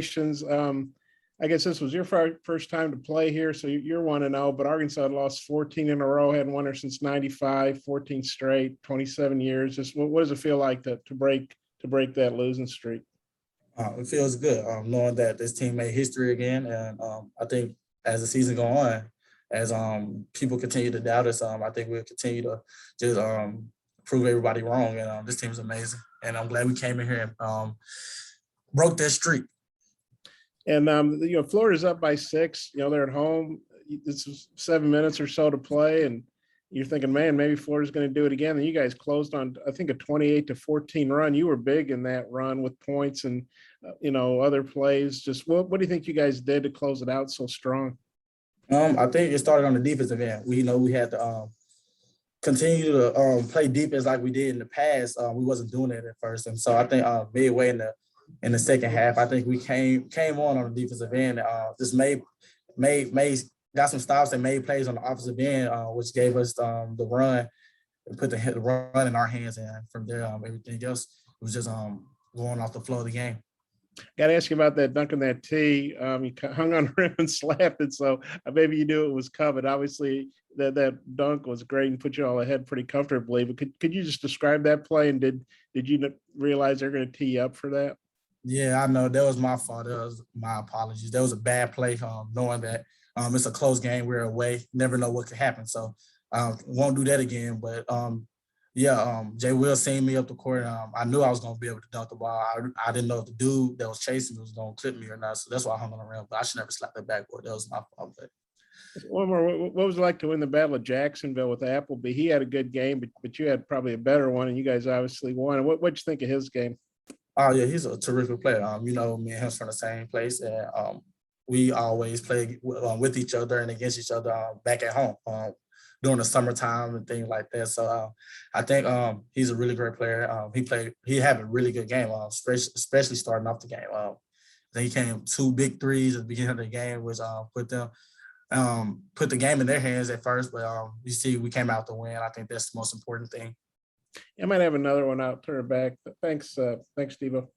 I guess this was your first time to play here, so you're 1-0, but Arkansas had lost 14 in a row, hadn't won her since 95, 14 straight, 27 years. Just what does it feel like to break that losing streak? It feels good knowing that this team made history again. And I think as the season go on, as people continue to doubt us, I think we'll continue to just prove everybody wrong. And this team is amazing. And I'm glad we came in here and broke that streak. And Florida's up by 6. They're at home. It's 7 minutes or so to play, and you're thinking, man, maybe Florida's going to do it again. And you guys closed on, I think, a 28-14 run. You were big in that run with points and other plays. Just what do you think you guys did to close it out so strong? I think it started on the defensive end. We had to continue to play defense like we did in the past. We wasn't doing it at first, and so I think midway in the second half, I think we came on the defensive end. Just got some stops and made plays on the offensive end, which gave us the run and put the run in our hands. And from there, everything else was just going off the flow of the game. Got to ask you about that dunk on that tee. You hung on the rim and slapped it, so maybe you knew it was covered. Obviously, that dunk was great and put you all ahead pretty comfortably. But could you just describe that play? And did you realize they're going to tee you up for that? Yeah, I know. That was my fault. That was my apologies. That was a bad play, knowing that it's a close game. We're away. Never know what could happen. So won't do that again. But, Jay Will seen me up the court. I knew I was going to be able to dunk the ball. I didn't know if the dude that was chasing was going to clip me or not. So that's why I hung on the rim. But I should never slap that backboard. That was my fault. But. One more. What was it like to win the Battle of Jacksonville with Appleby? He had a good game, but you had probably a better one, and you guys obviously won. What'd you think of his game? Oh, yeah, he's a terrific player. Me and him's from the same place, and we always play with each other and against each other back at home during the summertime and things like that. So I think he's a really great player. He had a really good game, especially starting off the game. Then he came 2 big threes at the beginning of the game, which put the game in their hands at first. But you see, we came out to win. I think that's the most important thing. I might have another one. I'll turn it back. But thanks, Devo.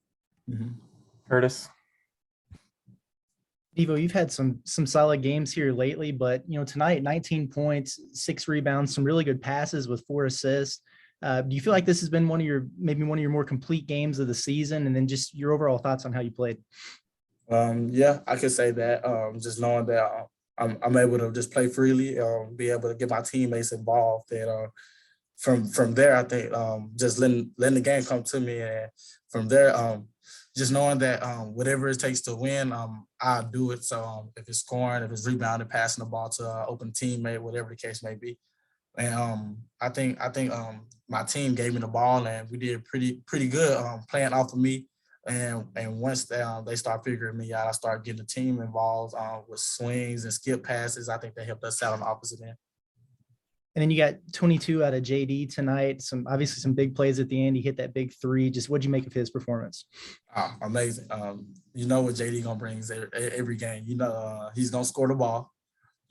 Mm-hmm. Curtis. Devo, you've had some solid games here lately, but tonight 19 points, 6 rebounds, some really good passes with 4 assists. Do you feel like this has been maybe one of your more complete games of the season? And then just your overall thoughts on how you played? Yeah, I could say that. Just knowing that I'm able to just play freely, be able to get my teammates involved, and from there, I think just letting the game come to me, and from there, just knowing that whatever it takes to win, I'll do it. So if it's scoring, if it's rebounding, passing the ball to an open teammate, whatever the case may be. And I think my team gave me the ball, and we did pretty good playing off of me. And once they start figuring me out, I start getting the team involved with swings and skip passes. I think they helped us out on the opposite end. And then you got 22 out of JD tonight. Obviously some big plays at the end. He hit that big 3. Just what'd you make of his performance? Amazing. You know what JD gonna bring every game. He's gonna score the ball.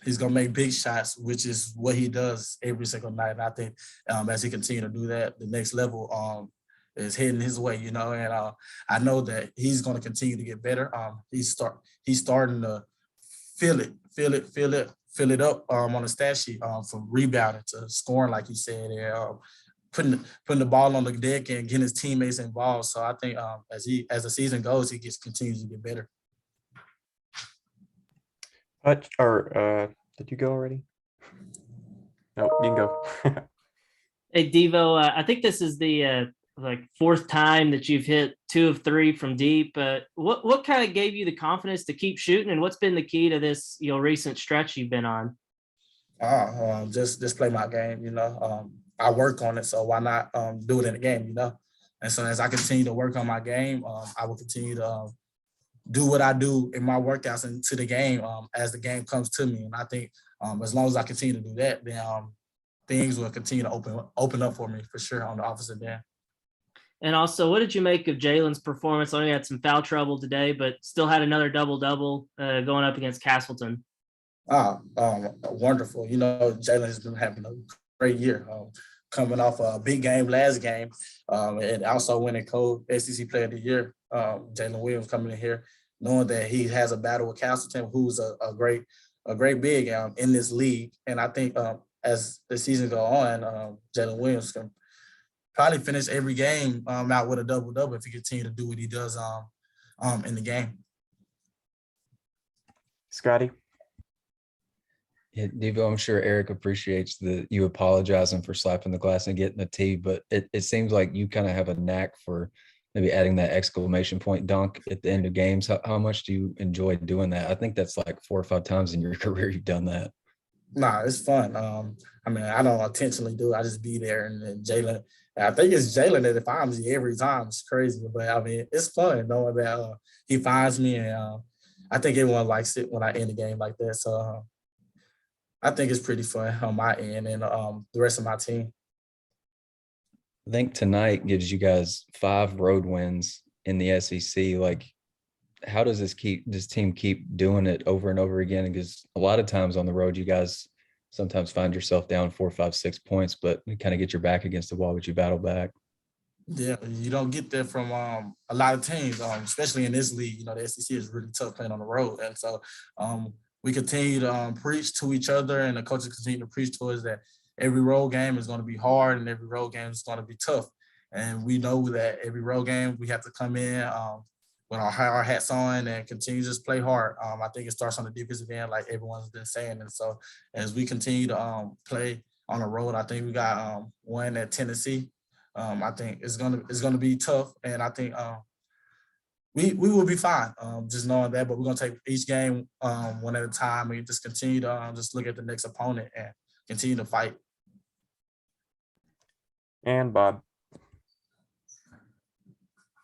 He's gonna make big shots, which is what he does every single night. And I think as he continues to do that, the next level is heading his way. And I know that he's gonna continue to get better. He's starting to fill it up on the stat sheet from rebounding to scoring, like you said, and putting the ball on the deck and getting his teammates involved. So I think as the season goes, he continues to get better. Did you go already? No, you can go. Hey, Devo, I think this is the 4th time that you've hit 2 of 3 from deep. What kind of gave you the confidence to keep shooting, and what's been the key to this recent stretch you've been on? Just play my game. I work on it, so why not do it in the game? And so as I continue to work on my game, I will continue to do what I do in my workouts into the game as the game comes to me. And I think as long as I continue to do that, then things will continue to open up for me for sure on the opposite end. And also, what did you make of Jalen's performance? I know he had some foul trouble today, but still had another double-double going up against Castleton. Wonderful. Jalen has been having a great year, coming off a big game last game, and also winning co-SEC Player of the Year. Jalen Williams coming in here knowing that he has a battle with Castleton, who's a great big in this league. And I think as the season go on, Jalen Williams can probably finish every game out with a double-double if he continue to do what he does in the game. Scotty. Yeah, Devo, I'm sure Eric appreciates you apologizing for slapping the glass and getting the tee, but it seems like you kind of have a knack for maybe adding that exclamation point dunk at the end of games. How much do you enjoy doing that? I think that's like 4 or 5 times in your career you've done that. Nah, it's fun. I mean, I don't intentionally do it. I just be there, and Jalen. I think it's Jalen that finds me every time. It's crazy, but I mean, it's fun knowing that he finds me, and I think everyone likes it when I end a game like that. So I think it's pretty fun on my end and the rest of my team. I think tonight gives you guys 5 road wins in the SEC. Like, how does this team keep doing it over and over again? Because a lot of times on the road, you guys sometimes find yourself down 4, 5, 6 points, but you kind of get your back against the wall, but you battle back. Yeah, you don't get that from a lot of teams, especially in this league. You know, the SEC is really tough playing on the road, and so we continue to preach to each other, and the coaches continue to preach to us that every road game is going to be hard and every road game is going to be tough. And we know that every road game we have to come in with our hard hats on and continue to just play hard. I think it starts on the defensive end, like everyone's been saying. And so as we continue to play on the road, I think we got one at Tennessee. I think it's gonna be tough, and I think we will be fine. Just knowing that, but we're gonna take each game one at a time and just continue to just look at the next opponent and continue to fight. And Bob.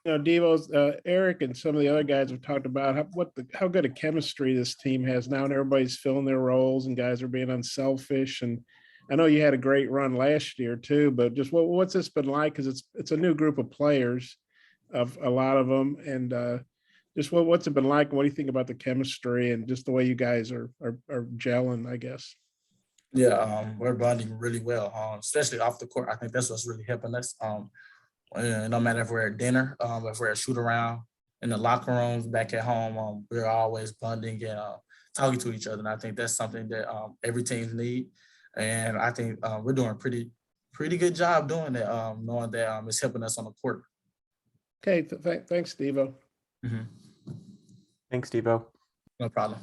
You know, Devo, Eric and some of the other guys have talked about how good a chemistry this team has now, and everybody's filling their roles and guys are being unselfish. And I know you had a great run last year too, but just what's this been like? Because it's a new group of players, of a lot of them, and just what's it been like? What do you think about the chemistry and just the way you guys are gelling, I guess? Yeah, we're bonding really well, especially off the court. I think that's what's really helping us. No matter if we're at dinner, if we're at shoot around, in the locker rooms, back at home, we're always bonding and talking to each other. And I think that's something that every team need. And I think we're doing a pretty good job doing that, knowing that it's helping us on the court. Okay, thanks, Devo. Mm-hmm. Thanks, Devo. No problem.